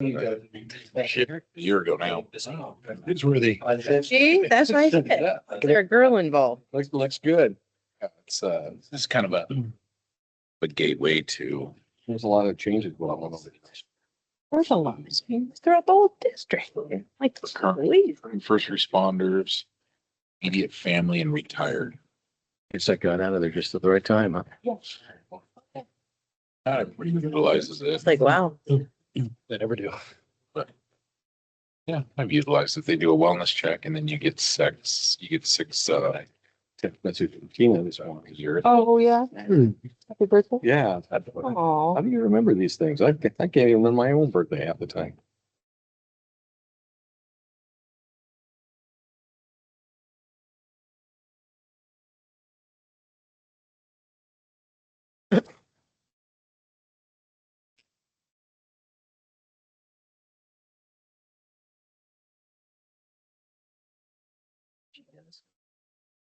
Shit, a year ago now. It's worthy. See, that's what I said. There's a girl involved. Looks good. It's this is kind of a gateway to There's a lot of changes going on. There's a lot of things throughout the whole district. Like, golly. first responders, immediate family, and retired. Guess I got out of there just at the right time, huh? Not everybody utilizes it. It's like, wow. They never do. Yeah, I've utilized it. They do a wellness check and then you get six That's what Tina this one. a year. Oh, yeah. Happy birthday. Yeah. Oh, How do you remember these things? I can't even remember my own birthday half the time.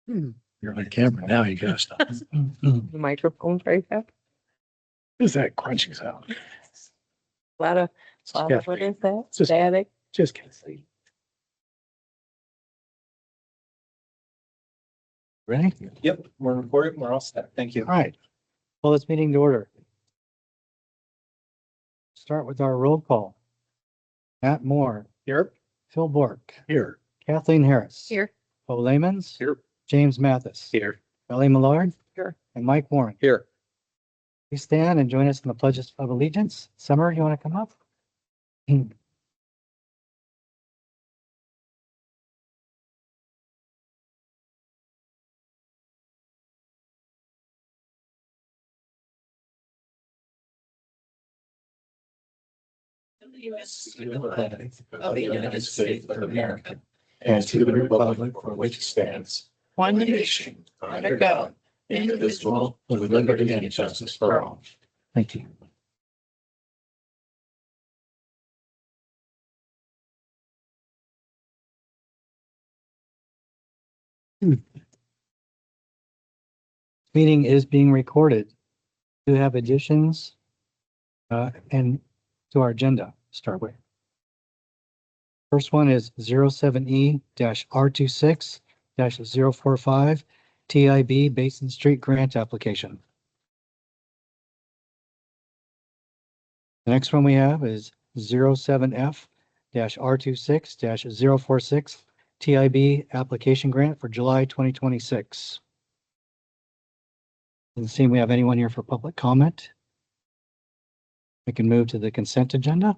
You're on camera now, you gotta stop. the microphone's right there. What's that crunching sound? A lot of, what is that? Just- Static. Just can't see. Ready? Yep, we're recording. We're all set. Thank you. All right. Well, this meeting to order. Start with our roll call. Matt Moore. Here. Phil Bork. Here. Kathleen Harris. Here. Bo Lamons. Here. James Mathis. Here. Ellie Millard. Here. And Mike Warren. Here. Please stand and join us in the pledge of allegiance. Summer, you want to come up? Of the United States of America and to the republic for which it stands, One nation, under God, indivisible, with liberty and justice for all. Thank you. Meeting is being recorded. Do have additions and to our agenda to start with. First one is 07E-R26-045 TIB Basin Street Grant Application. The next one we have is 07F-R26-046 TIB Application Grant for July 2026. Doesn't seem we have anyone here for public comment. We can move to the consent agenda.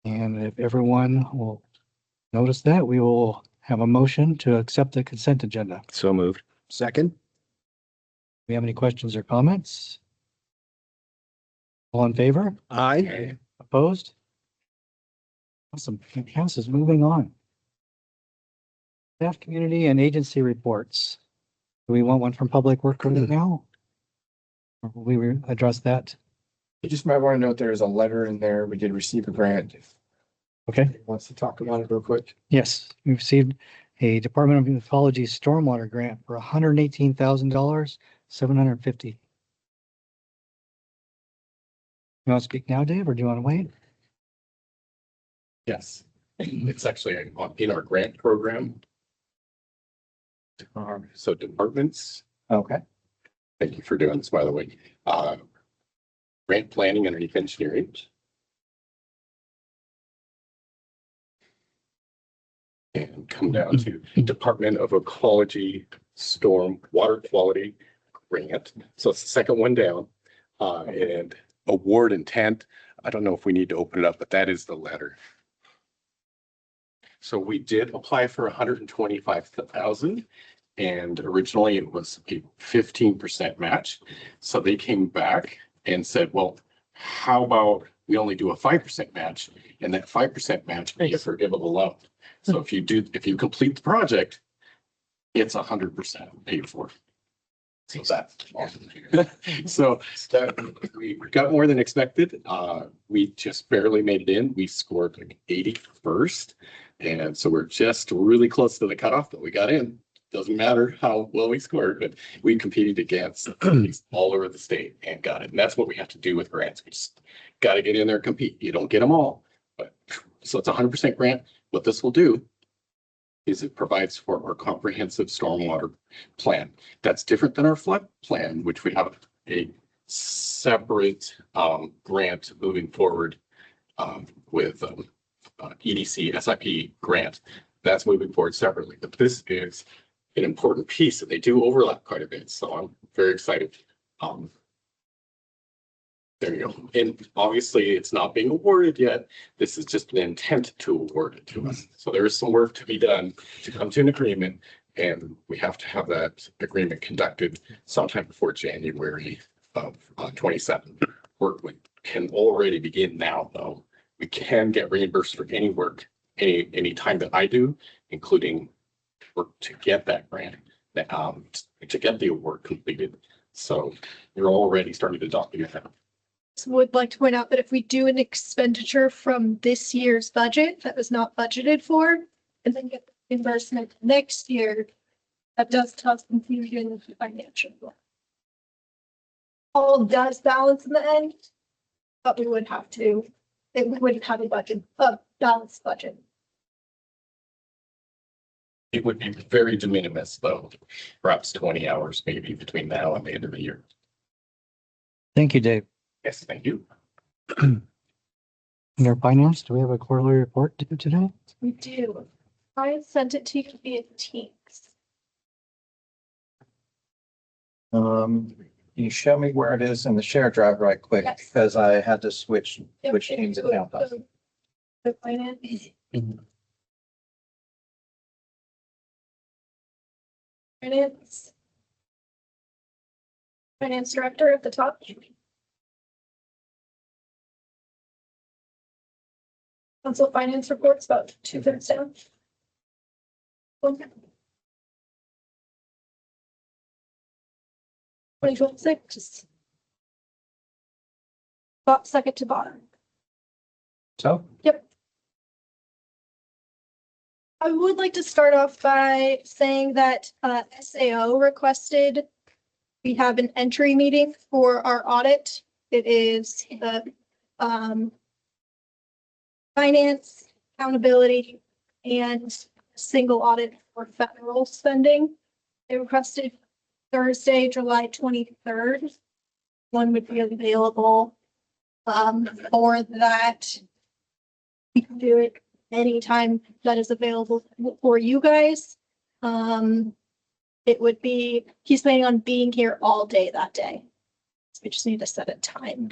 And if everyone will notice that, we will have a motion to accept the consent agenda. So moved. Second. Do we have any questions or comments? All in favor? Aye. Opposed? Awesome. House is moving on. Staff, community, and agency reports. Do we want one from Public Works right now? Or will we address that? You just might want to note there's a letter in there. We did receive a grant. If Okay. anyone wants to talk about it real quick. Yes, we received a Department of Ecology stormwater grant for $118,000, $750. You want to speak now, Dave, or do you want to wait? Yes, it's actually in our grant program. So departments, Okay. thank you for doing this, by the way. Grant planning underneath engineering. And come down to Department of Ecology Storm Water Quality Grant. So it's the second one down. And award intent. I don't know if we need to open it up, but that is the letter. So we did apply for 125,000 and originally it was a 15% match. So they came back and said, well, how about we only do a 5% match and that 5% match be a forgivable loan. So if you complete the project, it's 100% paid for. So that's awesome. So that we got more than expected. We just barely made it in. We scored like 81st. And so we're just really close to the cutoff, but we got in. Doesn't matter how well we scored, but we competed against companies all over the state and got it. And that's what we have to do with grants. We just got to get in there and compete. You don't get them all, but so it's 100% grant. What this will do is it provides for our comprehensive stormwater plan. That's different than our flood plan, which we have a separate grant moving forward with EDC SIP grant. That's moving forward separately, but this is an important piece and they do overlap quite a bit. So I'm very excited. There you go. And obviously it's not being awarded yet. This is just an intent to award it to us. So there is some work to be done to come to an agreement, and we have to have that agreement conducted sometime before January of 27. Work can already begin now, though. We can get reimbursed for any work, any time that I do, including work to get that grant, to get the award completed. So you're already starting to document that. Would like to point out that if we do an expenditure from this year's budget that was not budgeted for, and then get the reimbursement next year, that does cause confusion with the financial. All does balance in the end, but we would have to, we wouldn't have a balanced budget. It would be very de minimis, though, perhaps 20 hours maybe between now and the end of the year. Thank you, Dave. Yes, thank you. Under finance, do we have a quarterly report to do today? We do. I sent it to you via Teams. Can you show me where it is in the share drive right quick? Yes. Because I had to switch Yep, teams into account. the finance. Finance director at the top. Council finance reports about 2/3 down. 2026. Second to bottom. So, I would like to start off by saying that SAO requested we have an entry meeting for our audit. It is the finance, accountability, and single audit for federal spending. They requested Thursday, July 23rd. One would be available for that. We can do it anytime that is available for you guys. It would be, he's planning on being here all day that day. So we just need to set a time.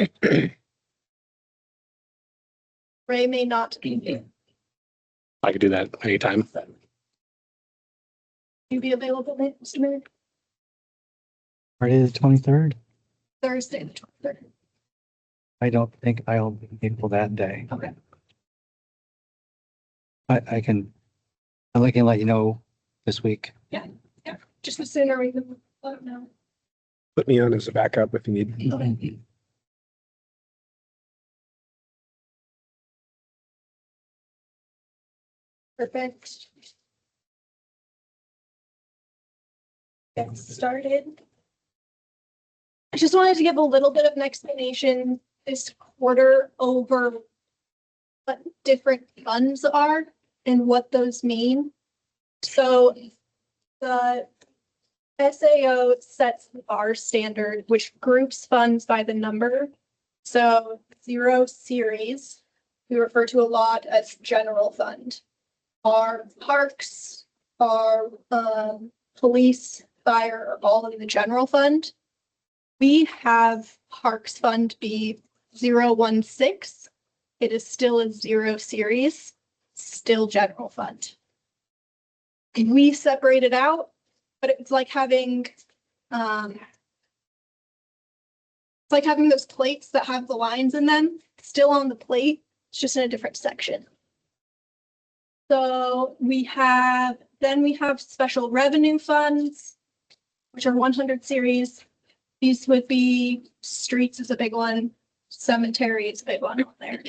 Ray may not be here. I could do that anytime. You be available, Mr. Mayor? Friday the 23rd? Thursday, the 23rd. I don't think I'll be able that day. Okay. I can let you know this week. Just the sooner we can let them know. Put me on as a backup if you need. Okay. Perfect. Get started. I just wanted to give a little bit of an explanation this quarter over what different funds are and what those mean. So the SAO sets our standard, which groups funds by the number. So 0 series, we refer to a lot as general fund. Our parks, our police, fire are all in the general fund. We have parks fund be 016. It is still a 0 series, still general fund. We separate it out, but it's like having those plates that have the lines in them, still on the plate, it's just in a different section. So we have special revenue funds, which are 100 series. These would be streets is a big one, cemetery is a big one on there.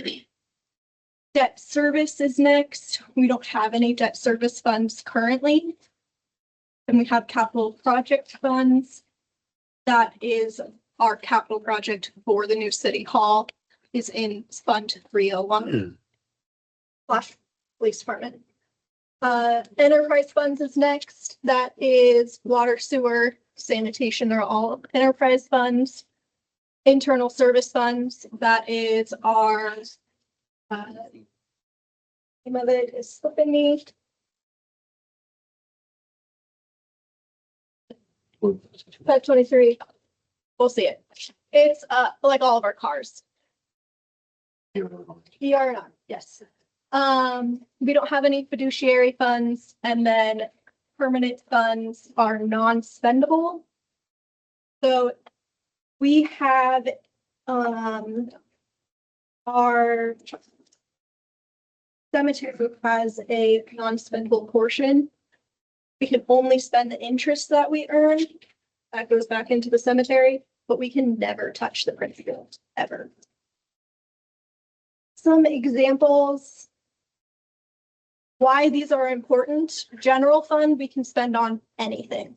Debt service is next. We don't have any debt service funds currently. Then we have capital project funds. That is our capital project for the new city hall is in Fund 301. Slash Police Department. Enterprise funds is next. That is water, sewer, sanitation. They're all enterprise funds. Internal service funds. That is our name of it is slipping me. 523. We'll see it. It's like all of our cars. ER&R, yes. We don't have any fiduciary funds, and then permanent funds are non-spendable. So we have our cemetery has a non-spendable portion. We can only spend the interest that we earn. That goes back into the cemetery, but we can never touch the principal, ever. Some examples why these are important. General fund, we can spend on anything.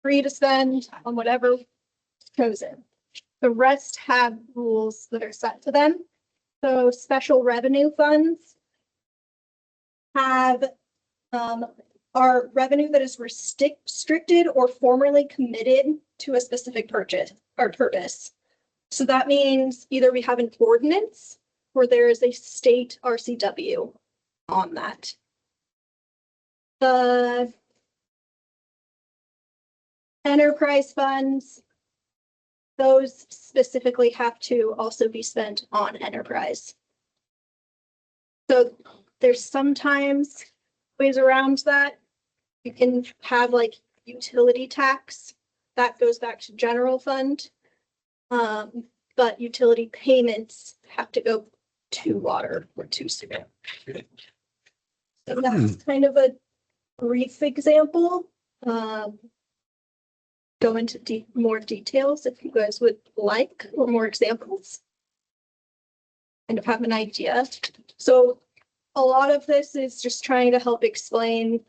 Free to spend on whatever chosen. The rest have rules that are set to them. So special revenue funds have our revenue that is restricted or formerly committed to a specific purchase or purpose. So that means either we have an ordinance or there is a state RCW on that. The enterprise funds, those specifically have to also be spent on enterprise. So there's sometimes ways around that. You can have like utility tax that goes back to general fund. But utility payments have to go to water or to sewer. So that's kind of a brief example. Go into more details if you guys would like, or more examples. Kind of have an idea. So a lot of this is just trying to help explain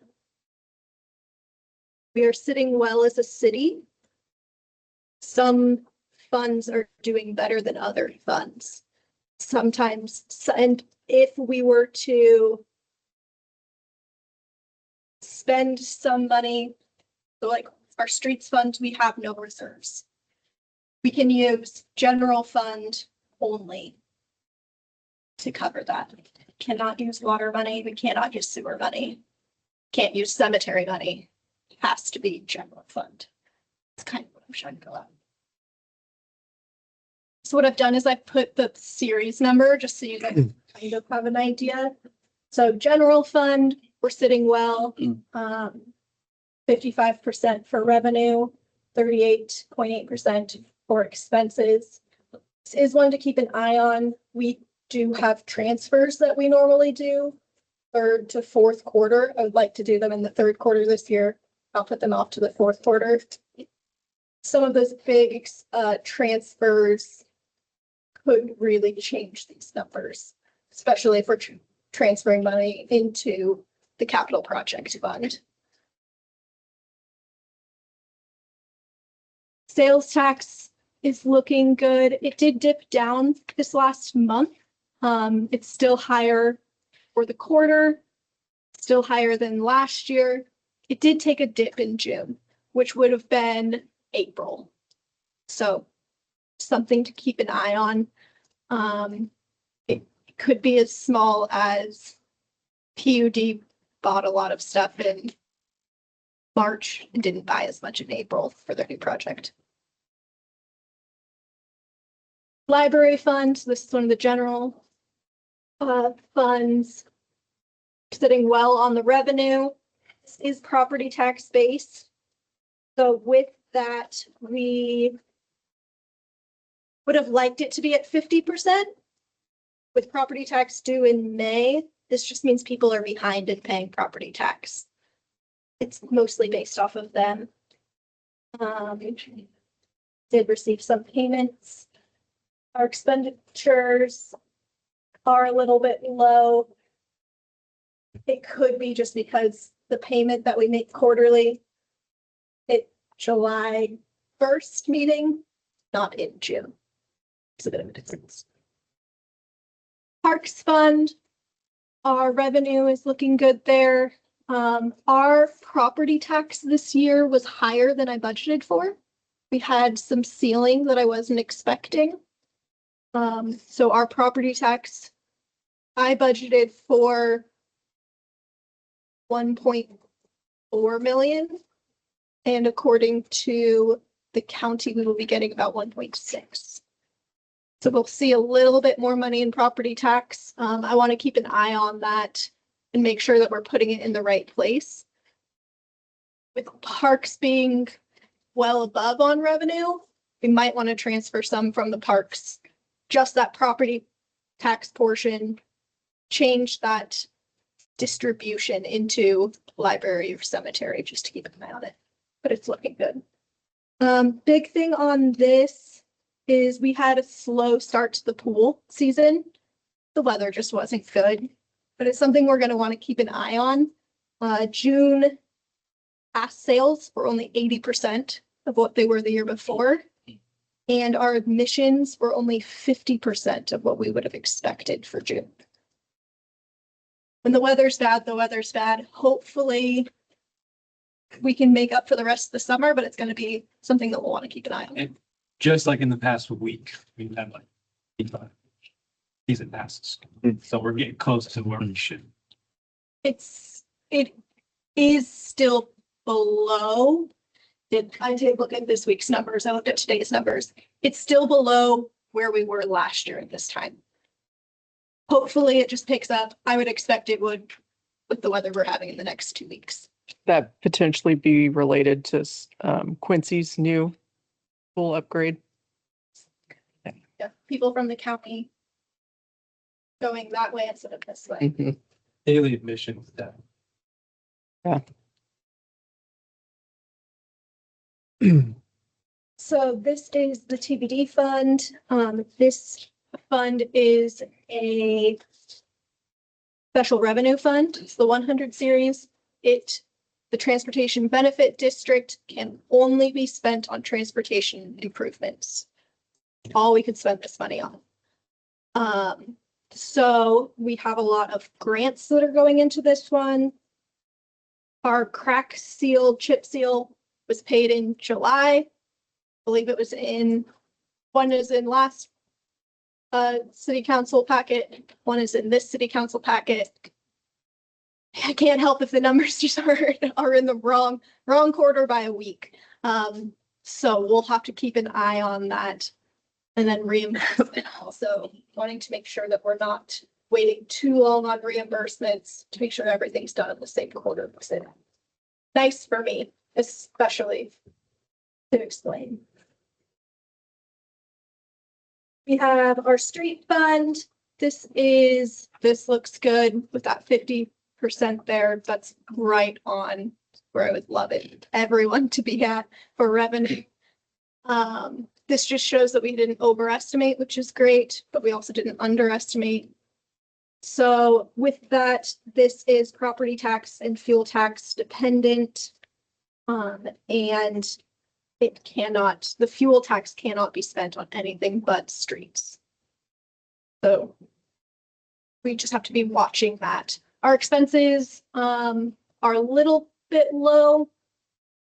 we are sitting well as a city. Some funds are doing better than other funds. Sometimes, and if we were to spend some money, so like our streets fund, we have no reserves. We can use general fund only to cover that. We cannot use water money. We cannot use sewer money. Can't use cemetery money. It has to be general fund. That's kind of what I'm trying to go at. So what I've done is I've put the series number just so you guys kind of have an idea. So general fund, we're sitting well, 55% for revenue, 38.8% for expenses. This is one to keep an eye on. We do have transfers that we normally do third to fourth quarter. I would like to do them in the third quarter this year. I'll put them off to the fourth quarter. Some of those big transfers could really change these numbers, especially if we're transferring money into the capital project fund. Sales tax is looking good. It did dip down this last month. It's still higher for the quarter, still higher than last year. It did take a dip in June, which would have been April. So something to keep an eye on. It could be as small as PUD bought a lot of stuff in March and didn't buy as much in April for their new project. Library fund, this is one of the general funds, sitting well on the revenue. This is property tax based. So with that, we would have liked it to be at 50%. With property tax due in May, this just means people are behind in paying property tax. It's mostly based off of them. Did receive some payments. Our expenditures are a little bit low. It could be just because the payment that we make quarterly at July 1st meeting, not in June. It's a bit of a difference. Parks Fund, our revenue is looking good there. Our property tax this year was higher than I budgeted for. We had some ceiling that I wasn't expecting. So our property tax, I budgeted for 1.4 million. And according to the county, we will be getting about 1.6. So we'll see a little bit more money in property tax. I want to keep an eye on that and make sure that we're putting it in the right place. With parks being well above on revenue, we might want to transfer some from the parks, just that property tax portion, change that distribution into library or cemetery, just to keep an eye on it. But it's looking good. Big thing on this is we had a slow start to the pool season. The weather just wasn't good, but it's something we're going to want to keep an eye on. June pass sales were only 80% of what they were the year before. And our admissions were only 50% of what we would have expected for June. When the weather's bad, the weather's bad. Hopefully we can make up for the rest of the summer, but it's going to be something that we'll want to keep an eye on. And just like in the past week, we've had like season passes. So we're getting close to where we should. It is still below. I did look at this week's numbers. I looked at today's numbers. It's still below where we were last year at this time. Hopefully it just picks up. I would expect it would with the weather we're having in the next 2 weeks. That potentially be related to Quincy's new pool upgrade. Yeah, people from the county going that way instead of this way. Mhm. Daily admissions down. So this is the TBD fund. This fund is a special revenue fund. It's the 100 series. The transportation benefit district can only be spent on transportation improvements. All we could spend this money on. So we have a lot of grants that are going into this one. Our crack seal, chip seal was paid in July. I believe it was one is in last city council packet. One is in this city council packet. I can't help if the numbers just are in the wrong quarter by a week. So we'll have to keep an eye on that. And then reimbursement also, wanting to make sure that we're not waiting too long on reimbursements to make sure everything's done in the same quarter. Nice for me, especially to explain. We have our street fund. This looks good with that 50% there. That's right on where I would love everyone to be at for revenue. This just shows that we didn't overestimate, which is great, but we also didn't underestimate. So with that, this is property tax and fuel tax dependent. And the fuel tax cannot be spent on anything but streets. So we just have to be watching that. Our expenses are a little bit low.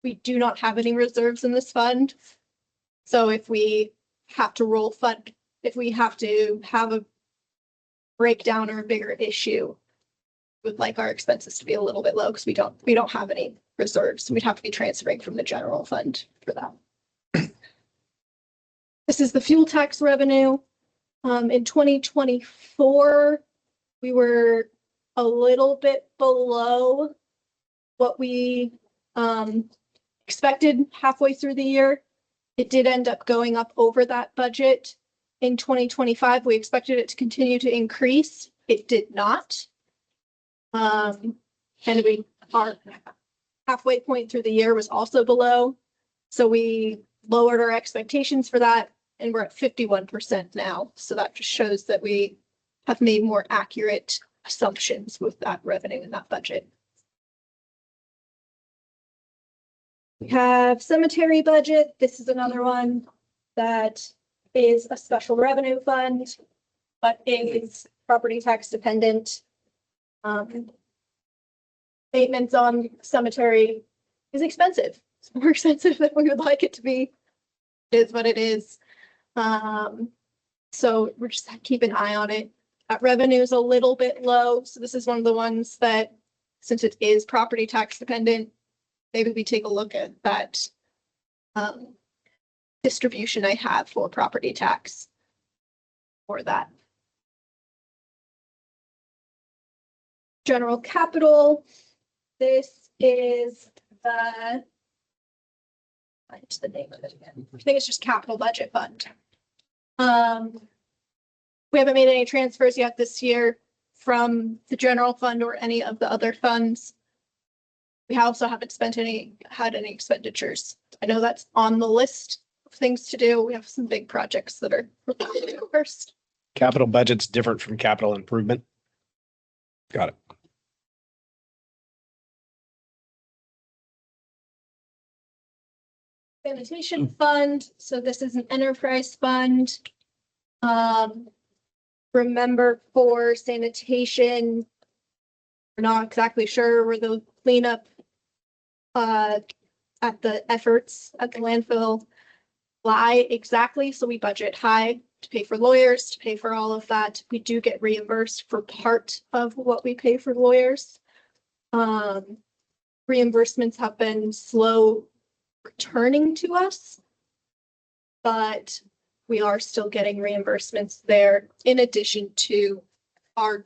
We do not have any reserves in this fund. So if we have to if we have to have a breakdown or a bigger issue, would like our expenses to be a little bit low because we don't have any reserves. We'd have to be transferring from the general fund for that. This is the fuel tax revenue. In 2024, we were a little bit below what we expected halfway through the year. It did end up going up over that budget. In 2025, we expected it to continue to increase. It did not. And our halfway point through the year was also below. So we lowered our expectations for that, and we're at 51% now. So that just shows that we have made more accurate assumptions with that revenue in that budget. We have cemetery budget. This is another one that is a special revenue fund, but is property tax dependent. Maintenance on cemetery is expensive. It's more expensive than we would like it to be. It is what it is. So we're just keeping an eye on it. Revenue is a little bit low, so this is one of the ones that, since it is property tax dependent, maybe we take a look at that distribution I have for property tax for that. General capital. This is the name of it again. I think it's just capital budget fund. We haven't made any transfers yet this year from the general fund or any of the other funds. We also haven't had any expenditures. I know that's on the list of things to do. We have some big projects that are first. Capital budget's different from capital improvement. Got it. Sanitation fund, so this is an enterprise fund. Remember for sanitation, we're not exactly sure where the cleanup at the efforts at the landfill lie exactly, so we budget high to pay for lawyers, to pay for all of that. We do get reimbursed for part of what we pay for lawyers. Reimbursements have been slow returning to us, but we are still getting reimbursements there in addition to our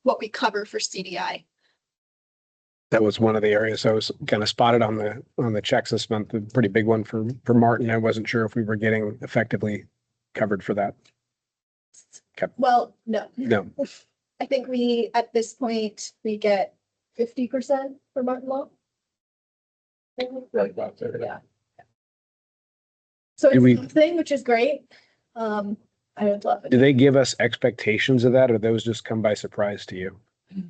what we cover for CDI. That was one of the areas I was kind of spotted on the checks this month, a pretty big one for Martin. I wasn't sure if we were getting effectively covered for that. Well, no. No, I think we, at this point, we get 50% for Martin Law. Yeah. So Do we- it's something which is great. I would love do it they give us expectations of that, or those just come by surprise to you?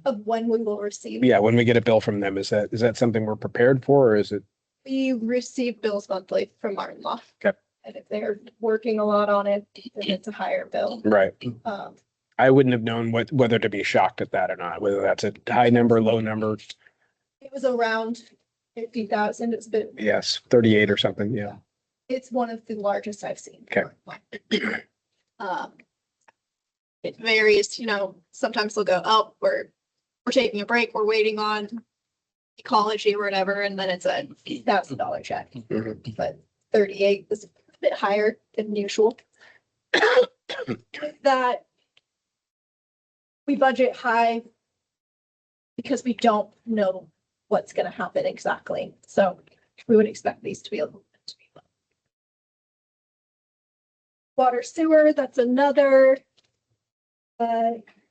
of when we will receive. Yeah, when we get a bill from them, is that something we're prepared for, or is it? We receive bills monthly from Martin Law. Okay. And if they're working a lot on it, then it's a higher bill. Right. Um, I wouldn't have known whether to be shocked at that or not, whether that's a high number, low number. it was around 50,000. It's been, Yes, 38 or something. Yeah. it's one of the largest I've seen. Okay. It varies, sometimes they'll go, oh, we're taking a break, we're waiting on ecology or whatever, and then it's a $1,000 check. Mhm. But 38 is a bit higher than usual. With that, we budget high because we don't know what's gonna happen exactly. So we would expect these to be a little bit to be low. Water sewer, that's another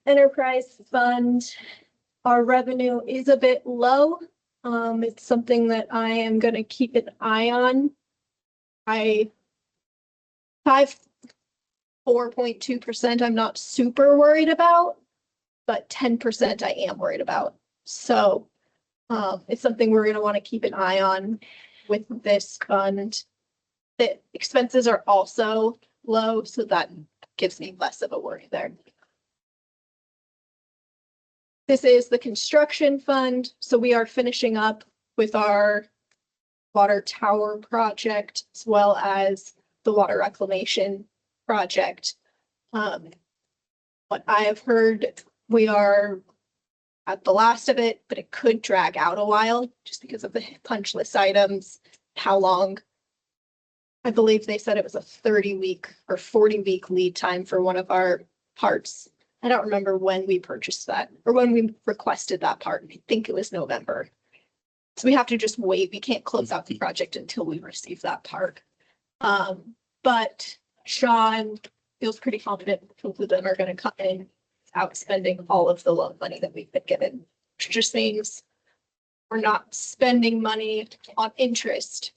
enterprise fund. Our revenue is a bit low. It's something that I am gonna keep an eye on. 4.2% I'm not super worried about, but 10% I am worried about. So it's something we're gonna want to keep an eye on with this fund. The expenses are also low, so that gives me less of a worry there. This is the construction fund, so we are finishing up with our water tower project as well as the water reclamation project. What I have heard, we are at the last of it, but it could drag out a while just because of the punch list items, how long. I believe they said it was a 30-week or 40-week lead time for one of our parts. I don't remember when we purchased that or when we requested that part. I think it was November. So we have to just wait. We can't close out the project until we receive that part. But Sean feels pretty confident both of them are going to come in without spending all of the loan money that we've been given, which just means we're not spending money on interest.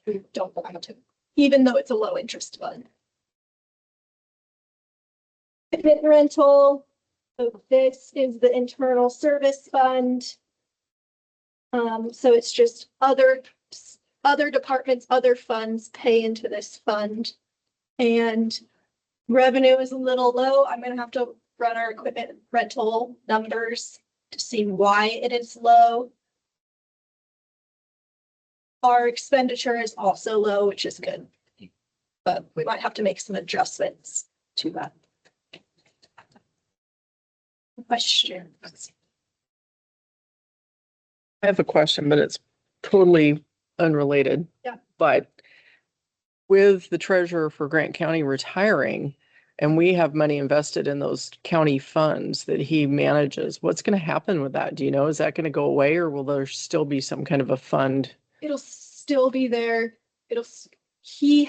We don't want to, even though it's a low interest fund. Equipment rental. So this is the internal service fund. So it's just other departments, other funds pay into this fund. And revenue is a little low. I'm gonna have to run our equipment rental numbers to see why it is low. Our expenditure is also low, which is good. But we might have to make some adjustments to that. Questions? I have a question, but it's totally unrelated. Yeah. But with the treasurer for Grant County retiring, and we have money invested in those county funds that he manages, what's going to happen with that? Do you know? Is that going to go away, or will there still be some kind of a fund? It'll still be there. He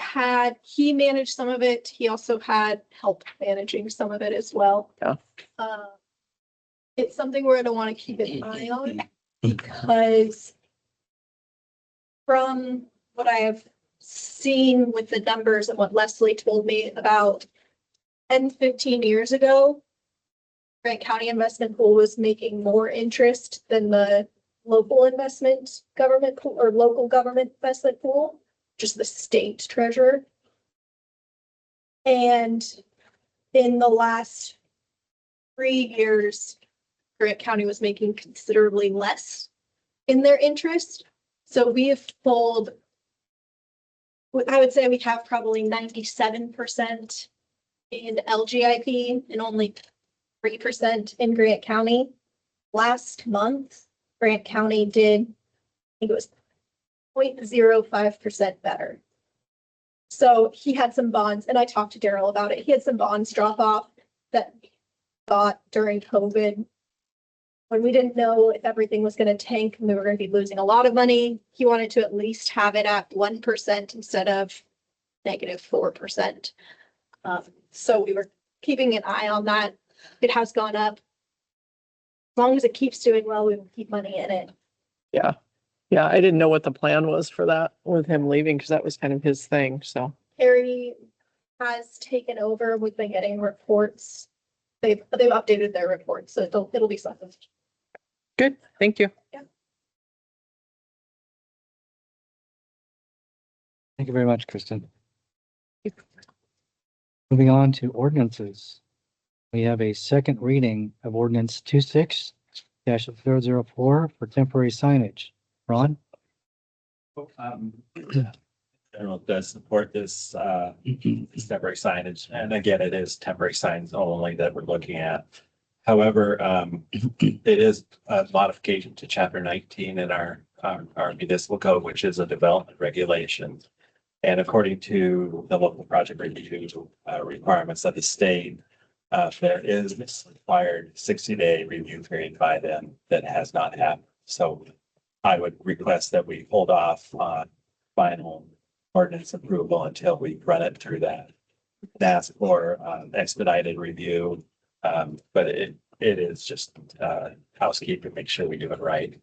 managed some of it. He also had help managing some of it as well. Yeah. It's something we're gonna want to keep an eye on because from what I have seen with the numbers and what Leslie told me about 10, 15 years ago, Grant County Investment Pool was making more interest than the local investment government pool or local government investment pool, just the state treasurer. And in the last 3 years, Grant County was making considerably less in their interest. So we have pulled, I would say we have probably 97% in LGIP and only 3% in Grant County. Last month, Grant County did, I think it was 0.05% better. So he had some bonds, and I talked to Daryl about it. He had some bonds drop off that we got during COVID when we didn't know if everything was going to tank and we were going to be losing a lot of money. He wanted to at least have it at 1% instead of -4%. So we were keeping an eye on that. It has gone up. As long as it keeps doing well, we will keep money in it. Yeah. Yeah, I didn't know what the plan was for that with him leaving, because that was kind of his thing, so. Harry has taken over. We've been getting reports. They've updated their reports, so it'll be something. Good, thank you. Yeah. Thank you very much, Kristen. Moving on to ordinances. We have a second reading of ordinance 26-004 for temporary signage. Ron? General does support this, this temporary signage, and again, it is temporary signs only that we're looking at. However, it is a modification to chapter 19 in our municipal code, which is a development regulation. And according to the local project review requirements of the state, there is this required 60-day review period by them that has not happened. So I would request that we hold off on final ordinance approval until we run it through that. Ask for expedited review, but it is just housekeeping, make sure we do it right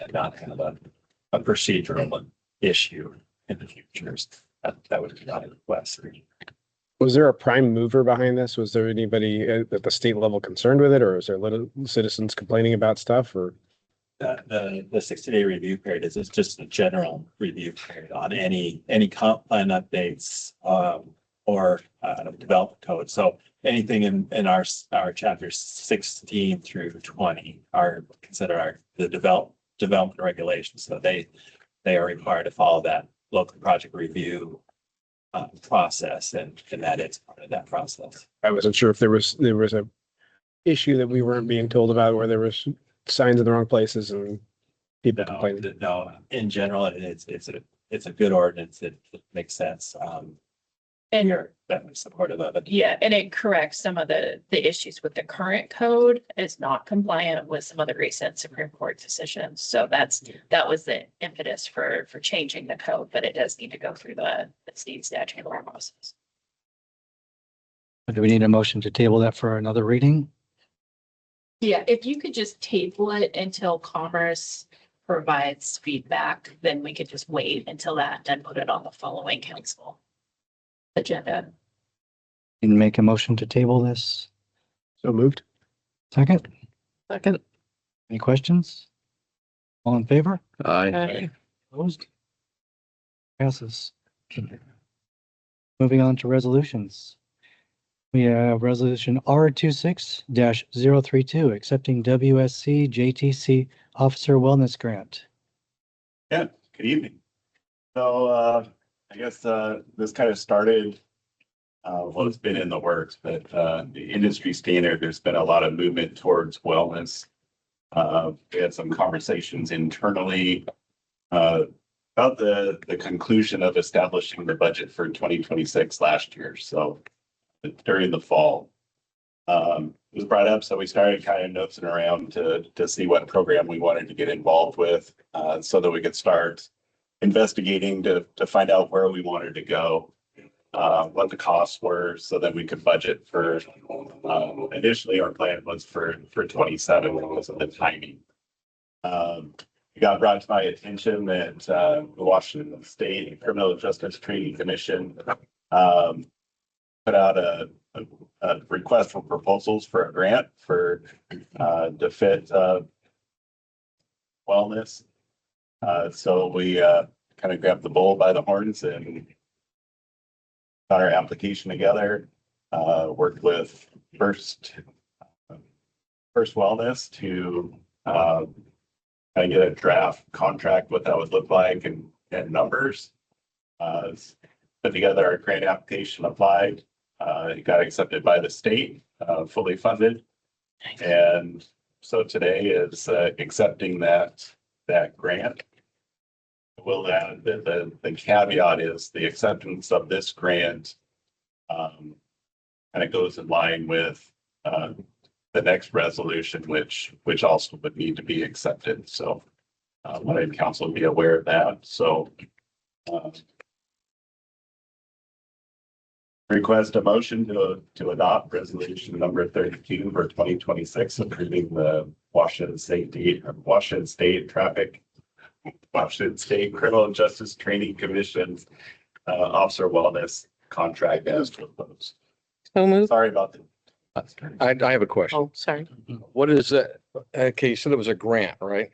and not have a procedural issue in the future. That would be my request. Was there a prime mover behind this? Was there anybody at the state level concerned with it, or is there little citizens complaining about stuff, or? The 60-day review period is just a general review period on any comp plan updates or development code. So anything in our chapters 16 through 20 are considered the development regulations. So they are required to follow that local project review process, and that is part of that process. I wasn't sure if there was a issue that we weren't being told about where there was signs in the wrong places and people complaining. No, in general, it's a good ordinance. It makes sense. And We're definitely supportive of it. yeah, and it corrects some of the issues with the current code. It's not compliant with some of the recent Supreme Court decisions. So that was the impetus for changing the code, but it does need to go through the state statute law process. Do we need a motion to table that for another reading? Yeah, if you could just table it until Commerce provides feedback, then we could just wait until that and put it on the following council agenda. And make a motion to table this. So moved. Second, Second. any questions? All in favor? Aye. Opposed? Passes. Moving on to resolutions. We have resolution R26-032, accepting WSC JTC Officer Wellness Grant. Yeah, good evening. So, I guess, this kind of started, well, it's been in the works, but, the industry standard, there's been a lot of movement towards wellness. We had some conversations internally, about the conclusion of establishing the budget for 2026 last year. So during the fall, it was brought up. So we started kind of nosing around to see what program we wanted to get involved with, so that we could start investigating to find out where we wanted to go, what the costs were, so that we could budget for, initially our plan was for 27 because of the timing. It got brought to my attention that, the Washington State Criminal Justice Training Commission, put out a request for proposals for a grant for, DeFit, wellness. So we, kind of grabbed the bull by the horns and got our application together, worked with First Wellness to, kind of get a draft contract, what that would look like and numbers. Put together our grant application, applied, it got accepted by the state, fully funded. And so today is accepting that grant. Will that, the caveat is the acceptance of this grant kind of goes in line with the next resolution, which also would need to be accepted. So wanted council to be aware of that. So request a motion to adopt resolution number 32 for 2026, approving the Washington State Criminal Justice Training Commission's Officer Wellness contract as proposed. So moved. Sorry about the. I have a question. Oh, sorry. What is that? Okay, you said it was a grant, right?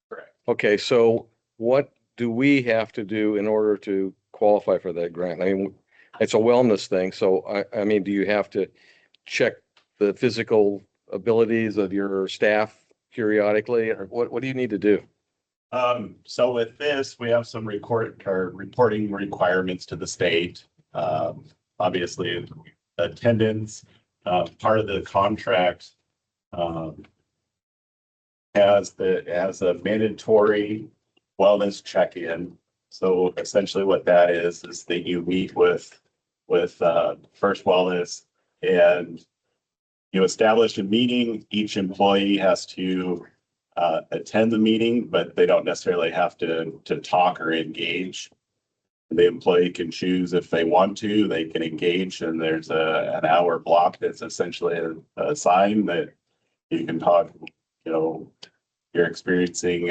Correct. Okay, so what do we have to do in order to qualify for that grant? I mean, it's a wellness thing, so I mean, do you have to check the physical abilities of your staff periodically, or what do you need to do? So with this, we have some reporting requirements to the state. Obviously, attendance, part of the contract, has a mandatory wellness check-in. So essentially what that is that you meet with First Wellness and you establish a meeting. Each employee has to attend the meeting, but they don't necessarily have to talk or engage. The employee can choose if they want to, they can engage, and there's an hour block that's essentially a sign that you can talk, you're experiencing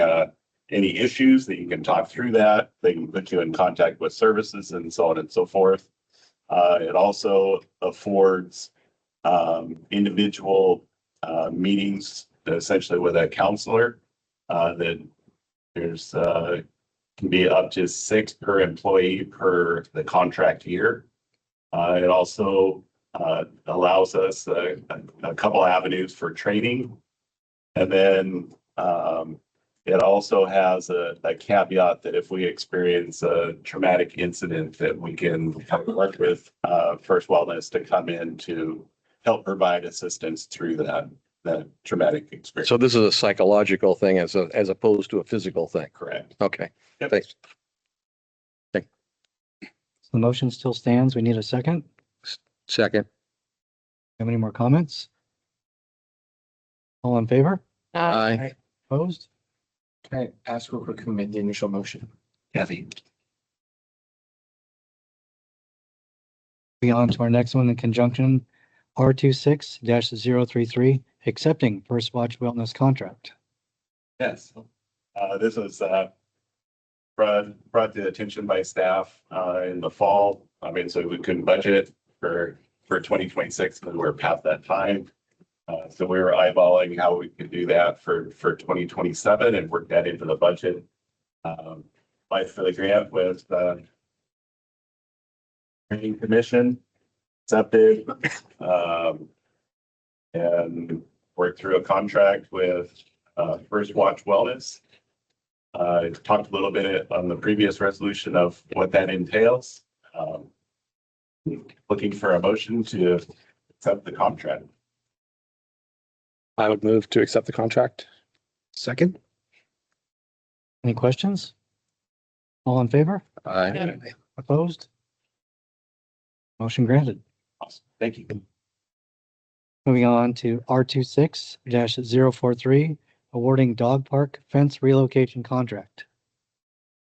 any issues, that you can talk through that. They can put you in contact with services and so on and so forth. It also affords individual meetings essentially with a counselor, that there's can be up to 6 per employee per the contract year. It also allows us a couple avenues for training. And then it also has a caveat that if we experience a traumatic incident, that we can work with First Wellness to come in to help provide assistance through that traumatic experience. So this is a psychological thing as opposed to a physical thing. Correct. Okay, Yep. thanks. So the motion still stands. We need a second. Second. Have any more comments? All in favor? Aye. Opposed? Can I ask real quick who made the initial motion? Kathy. Be on to our next one in conjunction, R26-033, accepting First Watch Wellness contract. Yes. This was brought to the attention by staff in the fall. I mean, so we couldn't budget for 2026 because we're past that time. So we were eyeballing how we could do that for 2027 and work that into the budget. Applied for the grant with Planning Commission, accepted, and worked through a contract with First Watch Wellness. Talked a little bit on the previous resolution of what that entails. Looking for a motion to accept the contract. I would move to accept the contract. Second? Any questions? All in favor? Aye. Opposed? Motion granted. Awesome. Thank you. Moving on to R26-043, awarding dog park fence relocation contract.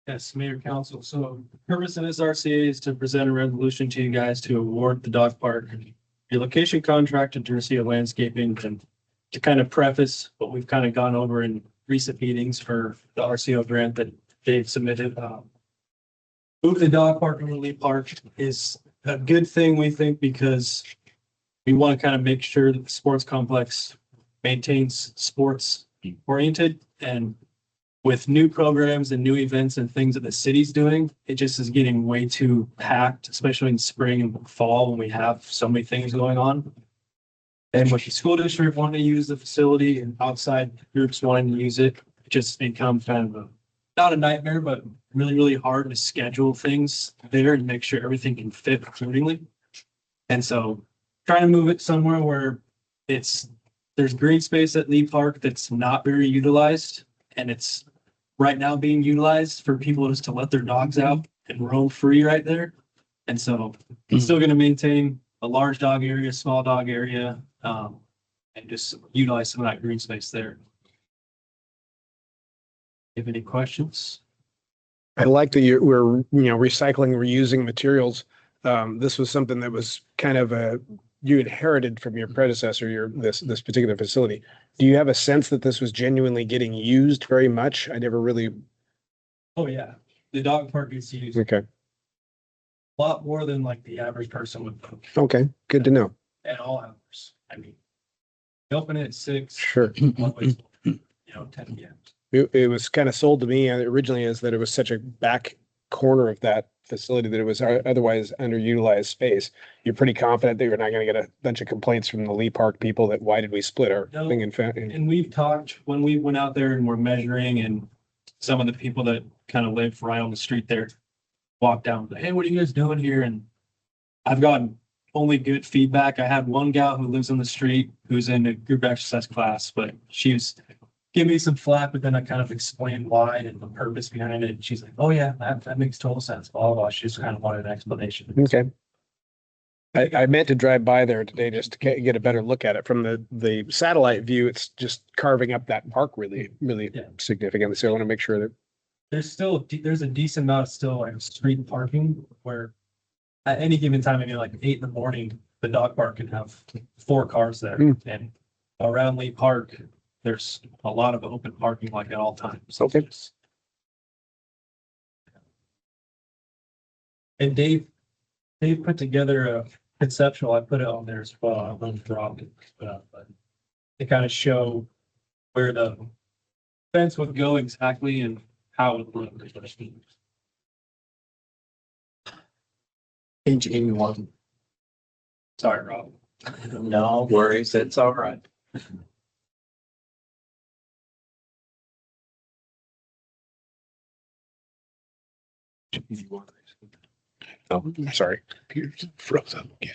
Yes, Mayor Council. So the purpose of this RCA is to present a resolution to you guys to award the dog park relocation contract to Durcia Landscaping, and to kind of preface what we've kind of gone over in recent meetings for the RCO grant that Dave submitted. Move the dog park to Lee Park is a good thing, we think, because we want to kind of make sure that the sports complex maintains sports oriented, and with new programs and new events and things that the city's doing, it just is getting way too packed, especially in spring and fall when we have so many things going on. And with the school district wanting to use the facility and outside groups wanting to use it, it just becomes kind of not a nightmare, but really, really hard to schedule things there and make sure everything can fit accordingly. And so trying to move it somewhere where there's green space at Lee Park that's not very utilized, and it's right now being utilized for people just to let their dogs out and roam free right there. And so it's still going to maintain a large dog area, small dog area, and just utilize some of that green space there. Have any questions? I like that we're, recycling, reusing materials. This was something that was kind of you inherited from your predecessor, this particular facility. Do you have a sense that this was genuinely getting used very much? I never really. Oh, yeah. The dog park gets used Okay. a lot more than like the average person would think Okay. Good to know. at all hours. I mean, we open it at 6. Sure. Always, 10 p.m. It was kind of sold to me originally as that it was such a back corner of that facility that it was otherwise underutilized space. You're pretty confident that you're not going to get a bunch of complaints from the Lee Park people that why did we split our No. thing And we've talked when we went out there and we're measuring, and some of the people that kind of live right on the street there walk down, hey, what are you guys doing here? And I've gotten only good feedback. I had one gal who lives on the street who's in a group exercise class, but she was giving me some flack, but then I kind of explained why and the purpose behind it. And she's like, oh yeah, that makes total sense. Blah, blah, blah. She just kind of wanted an explanation. Okay. I meant to drive by there today just to get a better look at it. From the satellite view, it's just carving up that park really, really Yeah. significantly. So I want to make sure that. There's a decent amount of still like street parking where at any given time, maybe like 8 a.m, the dog park can have 4 cars there. And around Lee Park, there's a lot of open parking like at all times. Okay. And Dave put together a conceptual, I put it on there as well. I won't drop it, but to kind of show where the fence would go exactly and how it would look. Page 81. Sorry, Rob. No worries, it's all right. Oh, sorry. Computer froze up again.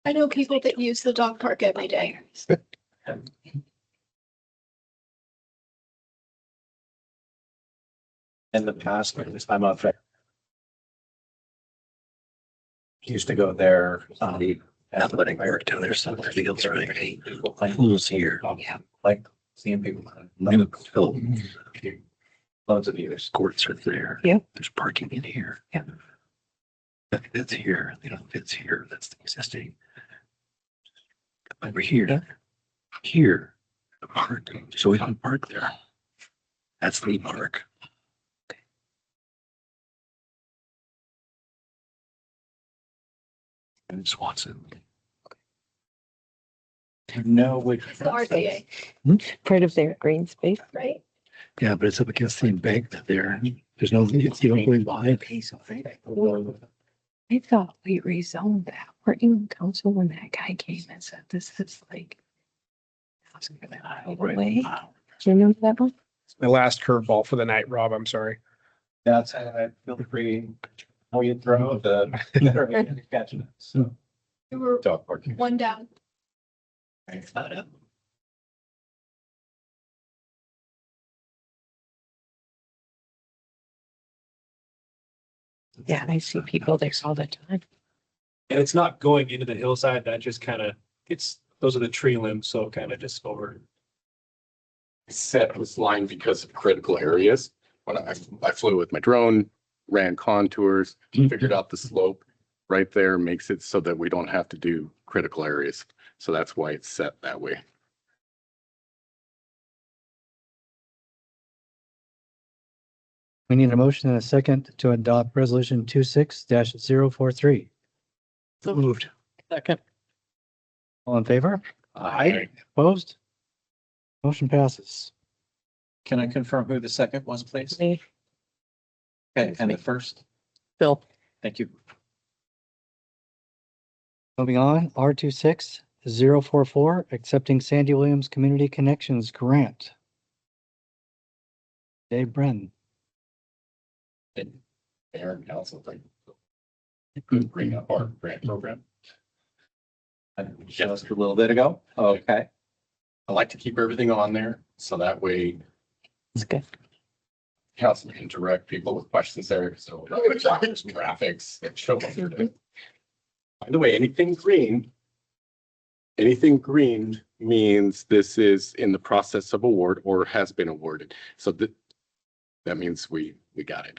I know people that use the dog park every day. In the past, I'm up there. Used to go there on the athletic director, there's some fields right. Who's here? Yeah. Like seeing people. Loads of views. Courts are there. Yeah. There's parking in here. Yeah. That's here, it's here, that's the existing. Over here, here, the park, so we don't park there. That's Lee Park. And Swanson. No, which. The RCA, Part of their green space. right? Yeah, but it's up against the embankment there. There's no, you don't go behind. I thought we rezoned that. Weren't you in council when that guy came and said, this is like. Way. Do you remember that one? My last curveball for the night, Rob, I'm sorry. That's, feel free, how you throw the. Catching it, so. We were Dog park. one down. Thanks, photo. Yeah, I see people there all the time. And it's not going into the hillside, that just kind of, those are the tree limbs, so kind of just over. Set this line because of critical areas. When I flew with my drone, ran contours, figured out the slope right there, makes it so that we don't have to do critical areas. So that's why it's set that way. We need a motion and a second to adopt resolution 26-043. So Moved. Second. All in favor? Aye. Opposed? Motion passes. Can I confirm who the second was, please? Me, Okay, and the first? Bill. Thank you. Moving on, R26-044, accepting Sandy Williams Community Connections Grant. Dave Brennan. Mayor and council thing. Could bring up our grant program. Just a little bit ago. Okay. I like to keep everything on there, so that way It's good. council can direct people with questions there. So graphics that show what they're doing. By the way, anything green means this is in the process of award or has been awarded. So that means we got it.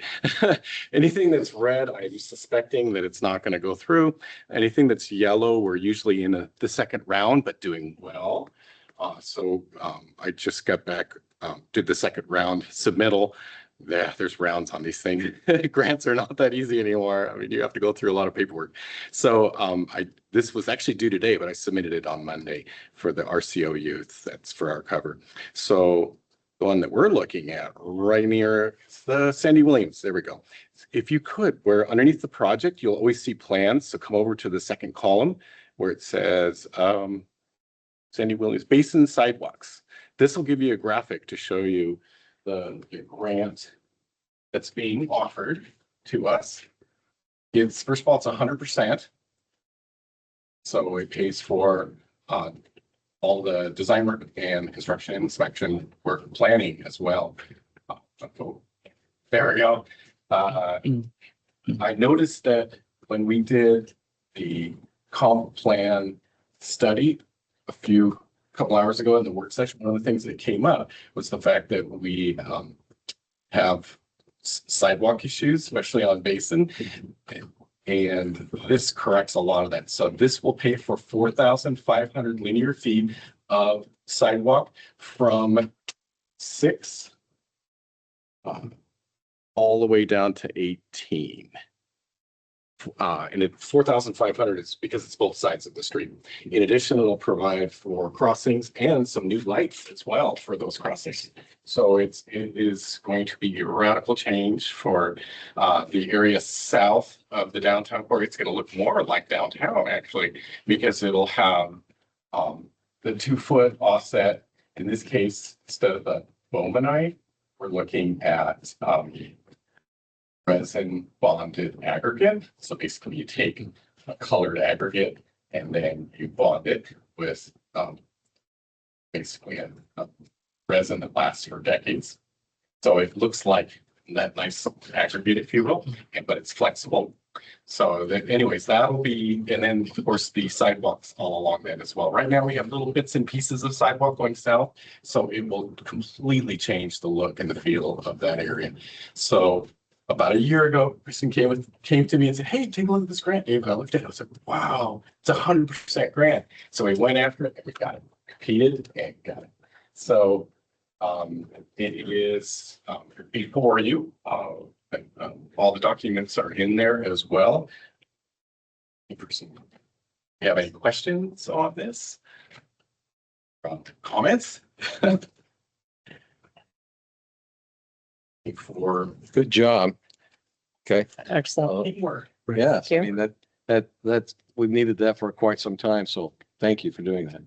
Anything that's red, I'm suspecting that it's not going to go through. Anything that's yellow, we're usually in the second round, but doing well. So I just got back, did the second round submittal. Yeah, there's rounds on these things. Grants are not that easy anymore. I mean, you have to go through a lot of paperwork. So this was actually due today, but I submitted it on Monday for the RCO youth. That's for our cover. So the one that we're looking at right near the Sandy Williams. There we go. If you could, where underneath the project, you'll always see plans. So come over to the second column where it says Sandy Williams Basin Sidewalks. This will give you a graphic to show you the grant that's being offered to us. It's, first of all, it's 100%. So it pays for all the design work and construction inspection work planning as well. There we go. I noticed that when we did the comp plan study couple hours ago in the work session, one of the things that came up was the fact that we have sidewalk issues, especially on Basin. And this corrects a lot of that. So this will pay for 4,500 linear feet of sidewalk from 6 all the way down to 18. And it's 4,500 is because it's both sides of the street. In addition, it'll provide for crossings and some new lights as well for those crossings. So it is going to be a radical change for the area south of the downtown core. It's going to look more like downtown actually, because it'll have the 2-foot offset. In this case, instead of the Bomenite, we're looking at resin bonded aggregate. So basically you take a colored aggregate and then you bond it with basically a resin that lasts for decades. So it looks like that nice aggregate, if you will, but it's flexible. So anyways, that'll be, and then of course the sidewalks all along that as well. Right now we have little bits and pieces of sidewalk going south, so it will completely change the look and the feel of that area. So about a year ago, Kristen came to me and said, "Hey, take a look at this grant, Dave." And I looked at it, I was like, "Wow, it's 100% grant." So we went after it and we got it, competed and got it. So it is before you. All the documents are in there as well. You have any questions on this? Comments? For Good job. Okay. Excellent. teamwork. Yes, I Thank mean, that's, we've needed that for quite some time, so thank you for doing that.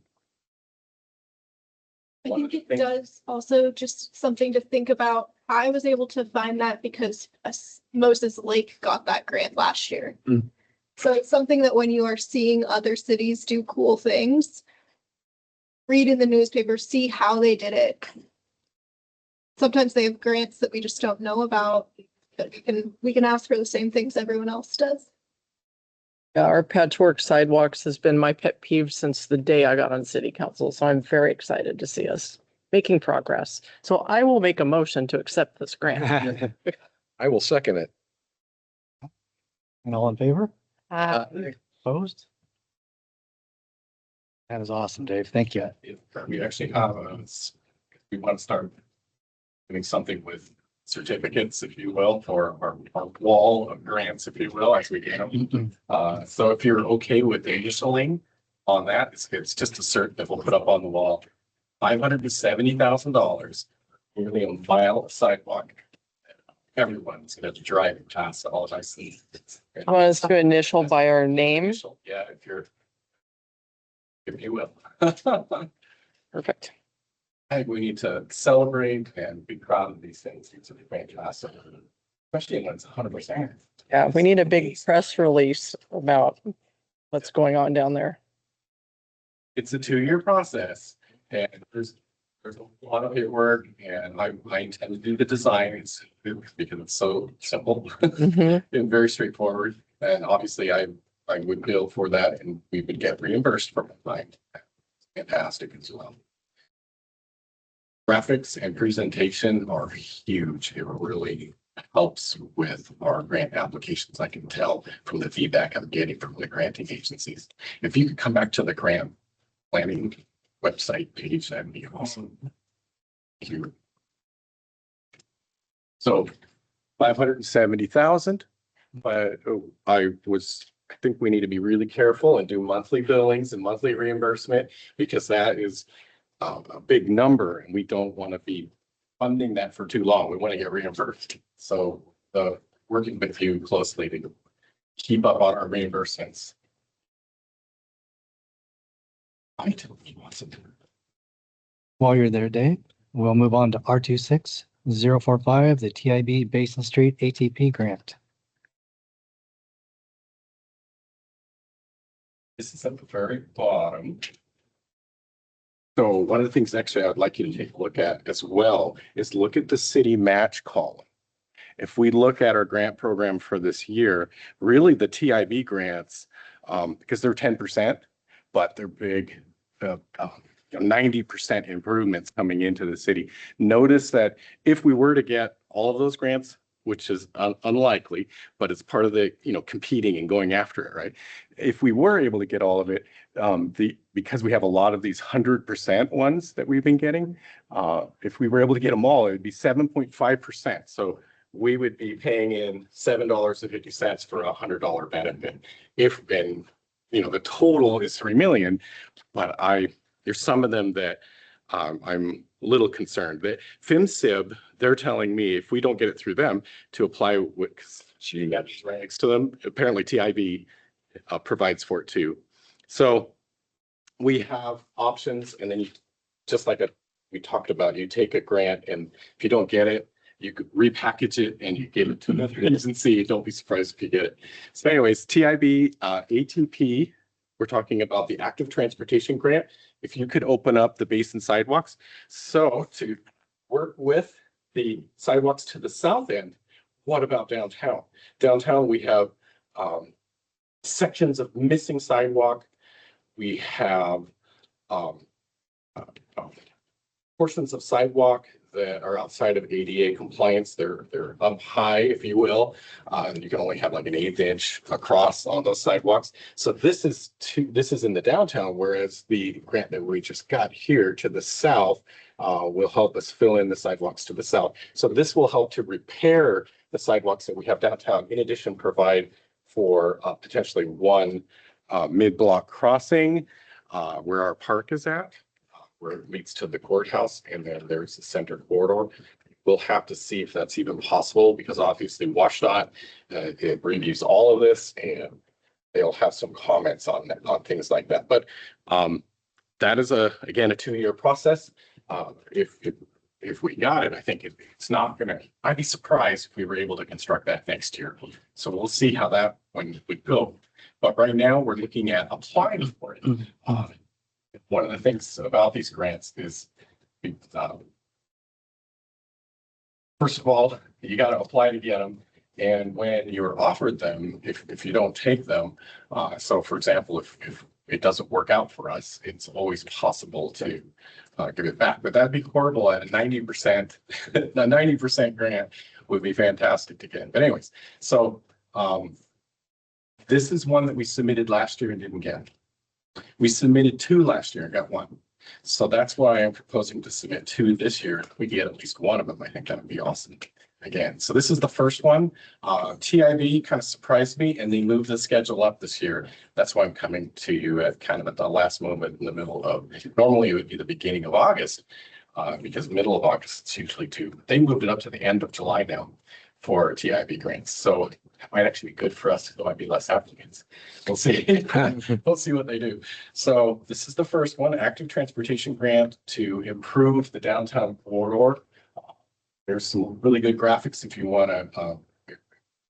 I think it does also just something to think about. I was able to find that because Moses Lake got that grant last year. Mm. So it's something that when you are seeing other cities do cool things, read in the newspaper, see how they did it. Sometimes they have grants that we just don't know about, but we can ask for the same things everyone else does. Yeah, our patchwork sidewalks has been my pet peeve since the day I got on city council, so I'm very excited to see us making progress. So I will make a motion to accept this grant. I will second it. And all in favor? Uh, Opposed? That is awesome, Dave. Thank you. We actually have, we want to start doing something with certificates, if you will, for our wall of grants, if you will, as we get them. So if you're okay with initialing on that, it's just a cert that we'll put up on the wall. $570,000, nearly a mile of sidewalk. Everyone's gonna be driving past all I see. I want us to initial by our name. Yeah, if you will. Perfect. I think we need to celebrate and be proud of these things. It's fantastic, especially when it's 100%. Yeah, we need a big press release about what's going on down there. It's a 2-year process and there's a lot of work and I intend to do the designs because it's so simple Mhm. and very straightforward. And obviously I would bill for that and we would get reimbursed for my fantastic as well. Graphics and presentation are huge. It really helps with our grant applications. I can tell from the feedback I'm getting from the granting agencies. If you could come back to the grant planning website page, that'd be awesome. Thank you. So 570,000, but I think we need to be really careful and do monthly billings and monthly reimbursement because that is a big number and we don't want to be funding that for too long. We want to get reimbursed. So working with you closely to keep up on our reimbursements. While you're there, Dave, we'll move on to R26045, the TIB Basin Street ATP grant. This is at the very bottom. So one of the things actually I'd like you to take a look at as well is look at the city match column. If we look at our grant program for this year, really the TIB grants, because they're 10%, but they're big, 90% improvements coming into the city. Notice that if we were to get all of those grants, which is unlikely, but it's part of the, competing and going after it, right? If we were able to get all of it, because we have a lot of these 100% ones that we've been getting, if we were able to get them all, it would be 7.5%. So we would be paying in $7.50 for a $100 benefit. The total is 3 million, but there's some of them that I'm a little concerned that FinCIB, they're telling me if we don't get it through them to apply with, she got these ranks to them. Apparently TIB provides for it too. So we have options and then just like we talked about, you take a grant and if you don't get it, you could repackage it and you give it to another agency. Don't be surprised if you get it. So anyways, TIB, ATP, we're talking about the active transportation grant. If you could open up the basin sidewalks. So to work with the sidewalks to the south end, what about downtown? Downtown, we have sections of missing sidewalk. We have portions of sidewalk that are outside of ADA compliance. They're up high, if you will. And you can only have like an 1/8 inch across on those sidewalks. So this is in the downtown, whereas the grant that we just got here to the south will help us fill in the sidewalks to the south. So this will help to repair the sidewalks that we have downtown. In addition, provide for potentially one mid-block crossing where our park is at, where it leads to the courthouse, and then there's the center corridor. We'll have to see if that's even possible, because obviously WashDOT it reviews all of this, and they'll have some comments on things like that. But that is again a 2-year process. If we got it, I think it's not gonna, I'd be surprised if we were able to construct that next year. So we'll see how that when we go. But right now we're looking at applying for it. One of the things about these grants is, first of all, you got to apply to get them. And when you're offered them, if you don't take them, so for example, if it doesn't work out for us, it's always possible to give it back. But that'd be horrible at a 90%. A 90% grant would be fantastic to get. But anyways, so this is one that we submitted last year and didn't get. We submitted 2 last year and got 1. So that's why I'm proposing to submit 2 this year. If we get at least 1 of them, I think that would be awesome. Again, so this is the first one. TIB kind of surprised me, and they moved the schedule up this year. That's why I'm coming to you at kind of at the last moment in the middle of, normally it would be the beginning of August, because middle of August it's usually 2. They moved it up to the end of July now for TIB grants. So it might actually be good for us. There might be less applicants. We'll see. We'll see what they do. So this is the first one, active transportation grant to improve the downtown corridor. There's some really good graphics if you want to, if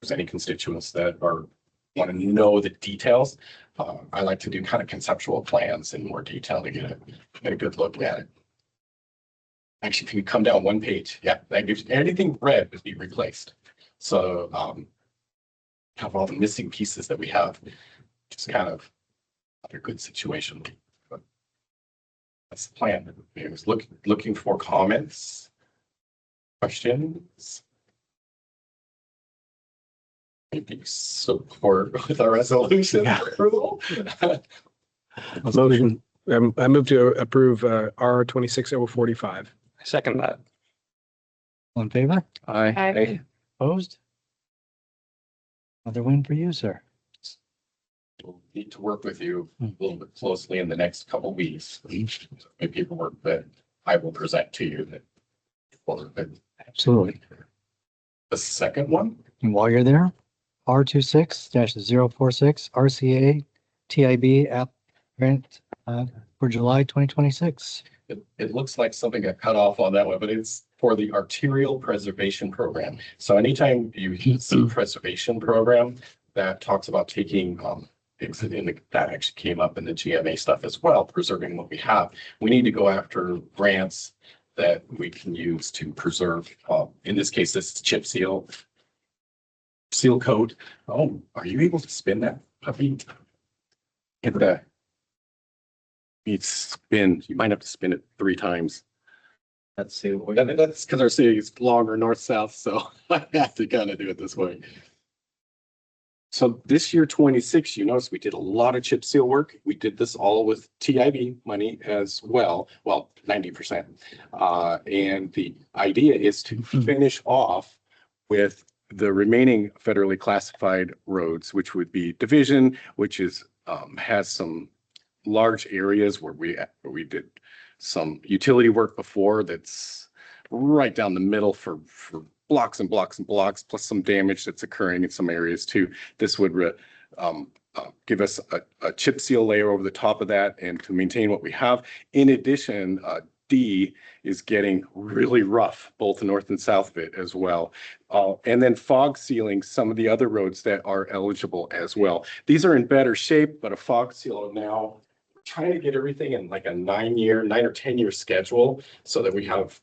there's any constituents that want to know the details. I like to do kind of conceptual plans in more detail to get a good look at it. Actually, if you come down 1 page, yeah, that gives anything red would be replaced. So have all the missing pieces that we have, just kind of a good situation. But that's the plan. It was looking for comments, questions. Maybe support with our resolution approval. Motion. I move to approve R 26045. Second that. All in favor? Aye. Opposed? Another win for you, sir. We'll need to work with you a little bit closely in the next couple of weeks. Maybe paperwork that I will present to you that. Absolutely. The second one, And while you're there, R26-046 RCA TIB app grant for July 2026. it looks like something got cut off on that one, but it's for the arterial preservation program. So anytime you see preservation program that talks about taking that actually came up in the GMA stuff as well, preserving what we have. We need to go after grants that we can use to preserve. In this case, this is chip seal coat. Oh, are you able to spin that puppy? It's spin. You might have to spin it 3 times. Let's see. That's because our city is longer north-south, so I have to kind of do it this way. So this year, 26, you notice we did a lot of chip seal work. We did this all with TIB money as well. Well, 90%. And the idea is to finish off with the remaining federally classified roads, which would be Division, which is has some large areas where we did some utility work before. That's right down the middle for blocks and blocks and blocks, plus some damage that's occurring in some areas too. This would give us a chip seal layer over the top of that and to maintain what we have. In addition, D is getting really rough, both north and south of it as well. And then fog sealing some of the other roads that are eligible as well. These are in better shape, but a fog seal now, trying to get everything in like a 9 or 10-year schedule so that we have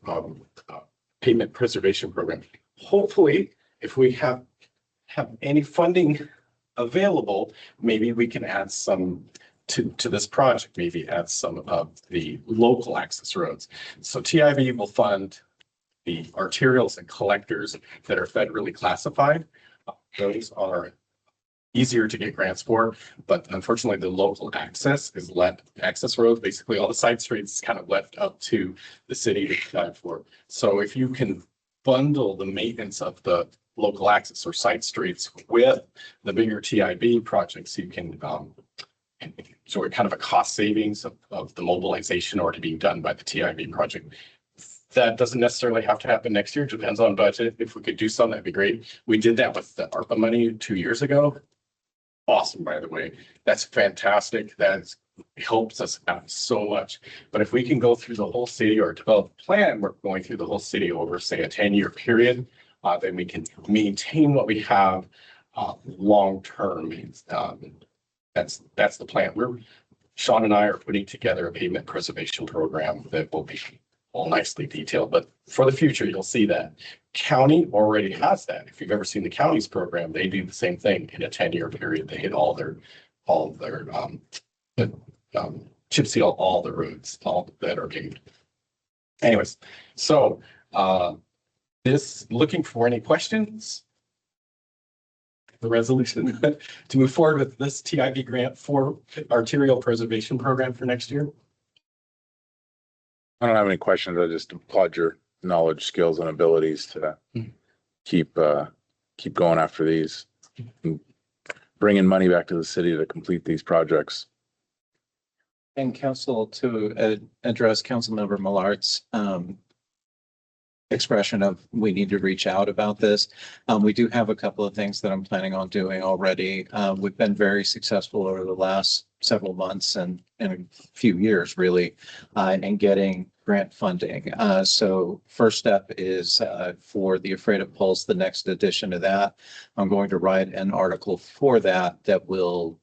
pavement preservation program. Hopefully, if we have any funding available, maybe we can add some to this project, maybe add some of the local access roads. So TIB will fund the arterials and collectors that are federally classified. Those are easier to get grants for, but unfortunately the local access roads, basically all the side streets is kind of left up to the city to decide for. So if you can bundle the maintenance of the local access or side streets with the bigger TIB projects, you can, so it kind of a cost savings of the mobilization already being done by the TIB project. That doesn't necessarily have to happen next year. It depends on budget. If we could do something, that'd be great. We did that with the ARPA money 2 years ago. Awesome, by the way. That's fantastic. That helps us out so much. But if we can go through the whole city or develop a plan, we're going through the whole city over, say, a 10-year period, then we can maintain what we have long-term. That's the plan. Sean and I are putting together a pavement preservation program that will be all nicely detailed, but for the future, you'll see that. County already has that. If you've ever seen the county's program, they do the same thing in a 10-year period. They hit all their chip seal all the roads, all that are paved. Anyways, so looking for any questions? The resolution to move forward with this TIB grant for arterial preservation program for next year. I don't have any questions. I just applaud your knowledge, skills, and abilities to keep going after these, and bringing money back to the city to complete these projects. And council, to address Councilmember Millard's expression of we need to reach out about this. We do have a couple of things that I'm planning on doing already. We've been very successful over the last several months and a few years really in getting grant funding. So first step is for the Afraid of Poles, the next edition of that. I'm going to write an article for that will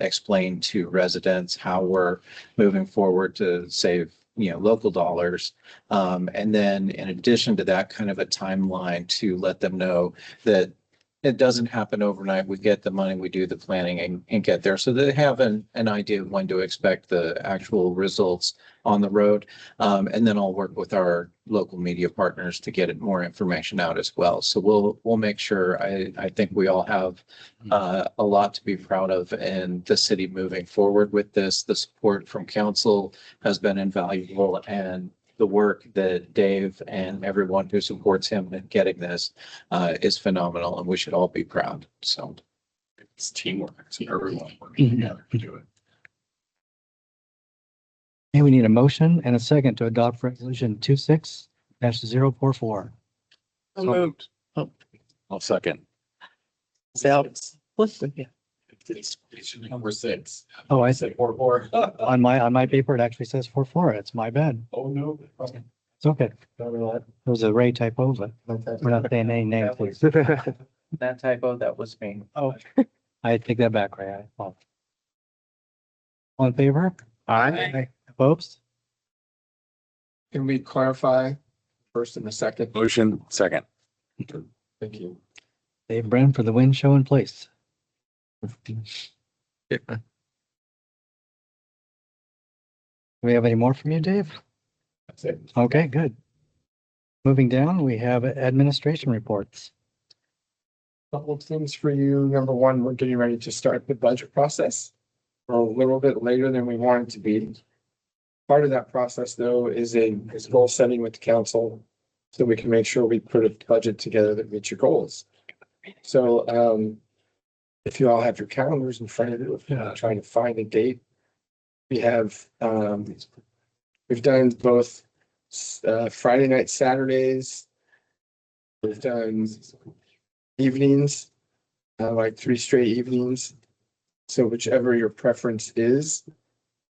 explain to residents how we're moving forward to save local dollars. And then in addition to that, kind of a timeline to let them know that it doesn't happen overnight. We get the money, we do the planning and get there. So they have an idea of when to expect the actual results on the road. And then I'll work with our local media partners to get more information out as well. So we'll make sure, I think we all have a lot to be proud of in the city moving forward with this. The support from council has been invaluable, and the work that Dave and everyone who supports him in getting this is phenomenal, and we should all be proud. So it's teamwork. It's everyone working together to do it. And we need a motion and a second to adopt resolution 26-044. So moved. I'll second. It's number 6. Oh, I said 4-4. On my paper, it actually says 44. It's my bad. Oh, no. It's okay. It was a Ray typo, but we're not saying any name, please. that typo, that was me. Oh, I take that back, Ray. All in favor? Aye. Opposed? Can we clarify first and the second? Motion second. Thank you. Dave Bren for the win show in place. Do we have any more from you, Dave? That's it. Okay, good. Moving down, we have administration reports. Couple of things for you. Number one, we're getting ready to start the budget process. We're a little bit later than we wanted to be. Part of that process, though, is goal setting with the council, so we can make sure we put a budget together that meets your goals. So, if you all have your calendars in front of you, trying to find a date, we have, we've done both Friday night, Saturdays. We've done evenings, like 3 straight evenings. So whichever your preference is,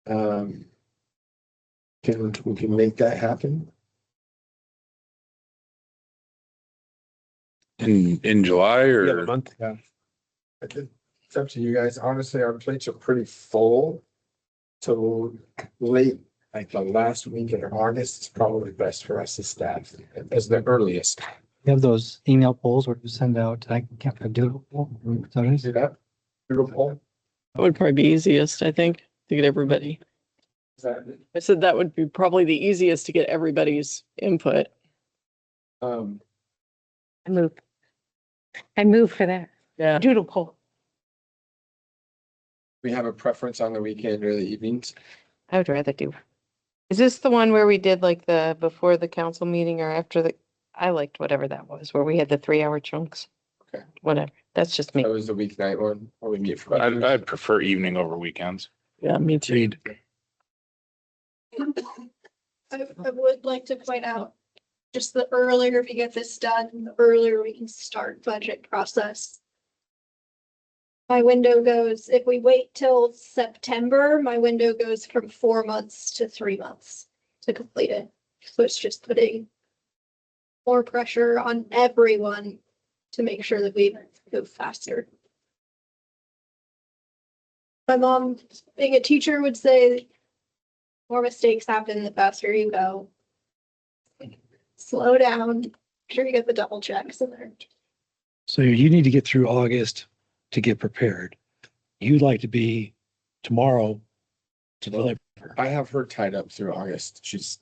we can make that happen. In July Yeah, or? a month. Yeah. It's up to you guys. Honestly, our plates are pretty full. So late, like the last week in August is probably best for us as staff as the earliest. We have those email polls where you send out, I can't do it. See that? Doodle poll? That would probably be easiest, I think, to get everybody. Is that, I said that would be probably the easiest to get everybody's input. I move for that. Yeah. Doodle poll. we have a preference on the weekend or the evenings? I would rather do. Is this the one where we did like the before the council meeting or after the, I liked whatever that was, where we had the 3-hour chunks. Okay. Whatever. That's just me. That was the weeknight one, or we meet for. I'd prefer evening over weekends. Yeah, me too. I would like to point out, just the earlier we get this done, the earlier we can start budget process. My window goes, if we wait till September, my window goes from 4 months to 3 months to complete it. So it's just putting more pressure on everyone to make sure that we move faster. My mom, being a teacher, would say more mistakes happen the faster you go. Slow down, make sure you get the double checks in there. So you need to get through August to get prepared. You'd like to be tomorrow to deliver. I have her tied up through August. She's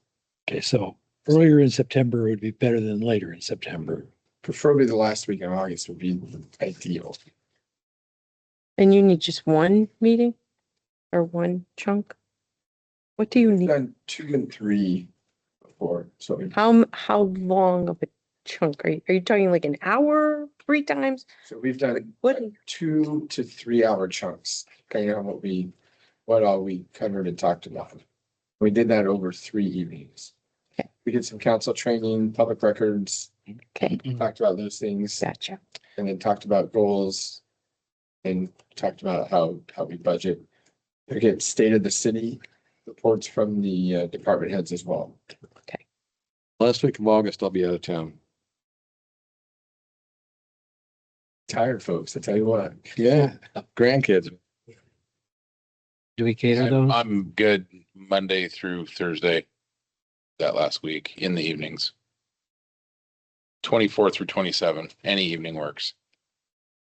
Okay, so earlier in September would be better than later in September. preferably the last week in August would be ideal. And you need just one meeting or one chunk? What do you We've need? done 2 and 3 before, so How long of a chunk? Are you talking like an hour, 3 times? we've done What? 2 to 3 hour chunks, depending on what all we covered and talked about. We did that over 3 evenings. Okay. We did some council training, public records, Okay, talked about those things, gotcha. and then talked about goals and talked about how we budget. We get state of the city reports from the department heads as well. Last week of August, I'll be out of town. Tired folks, I tell you what. Yeah, grandkids. Do we cater I'm, those? I'm good Monday through Thursday. That last week in the evenings. 24 through 27, any evening works.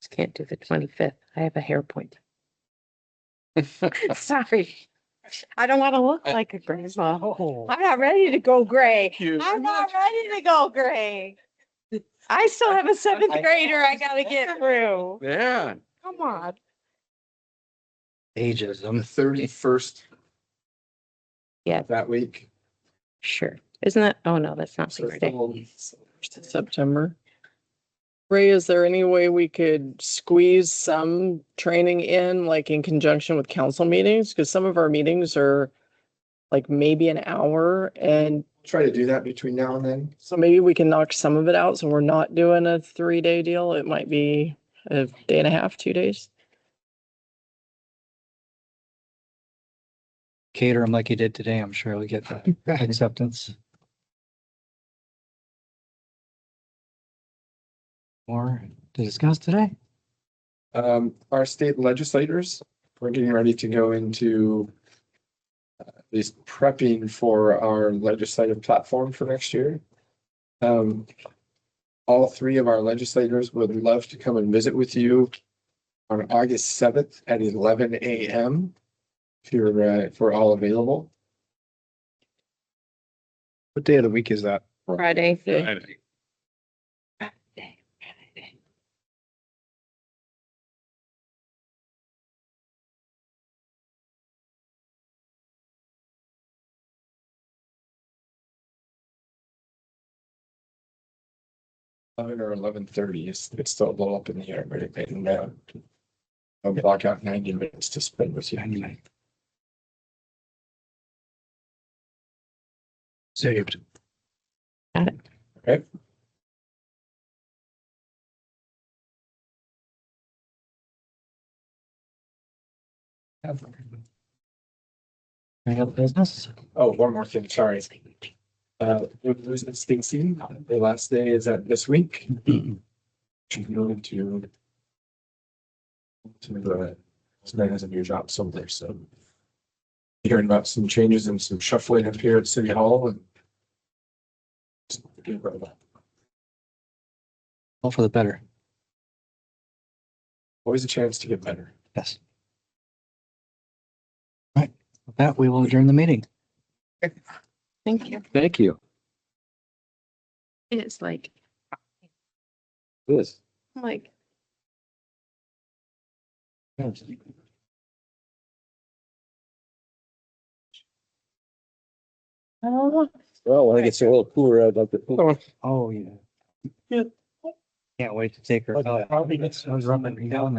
Just can't do the 25th. I have a hair appointment. Sorry. I don't want to look like a grandma. Oh, I'm not ready to go gray. I'm not ready to go gray. I still have a 7th grader I gotta get through. Yeah. Come on. The ageism. 31st. Yeah. That week. Sure. Isn't that? Oh, no, that's not So Labor Day. September. Ray, is there any way we could squeeze some training in, like in conjunction with council meetings? Because some of our meetings are like maybe an hour, and Try to do that between now and then. so maybe we can knock some of it out. So we're not doing a 3-day deal. It might be a day and a half, 2 days. Cater them like you did today. I'm sure we get the acceptance. More to discuss today? Our state legislators, we're getting ready to go into is prepping for our legislative platform for next year. All 3 of our legislators would love to come and visit with you on August 7th at 11 a.m. If we're all available. What day of the week is that? Friday. Friday. Or 11:30, it's still a little up in the air, but I'll block out 90 minutes to spend with you. Saved. Got it. Okay. Any other business? Oh, one more thing, sorry. Who's the Stacy? The last day is this week. Should go into the tonight has a new job somewhere, so hearing about some changes and some shuffling up here at City Hall and All for the better. always a chance to get better. Yes. Right. With that, we will adjourn the meeting. Thank you. Thank you. It's like, This. I'm like, oh, Well, when it gets a little cooler, I'd like to. Oh, yeah. Yeah. Can't wait to take her. Probably I was running down there.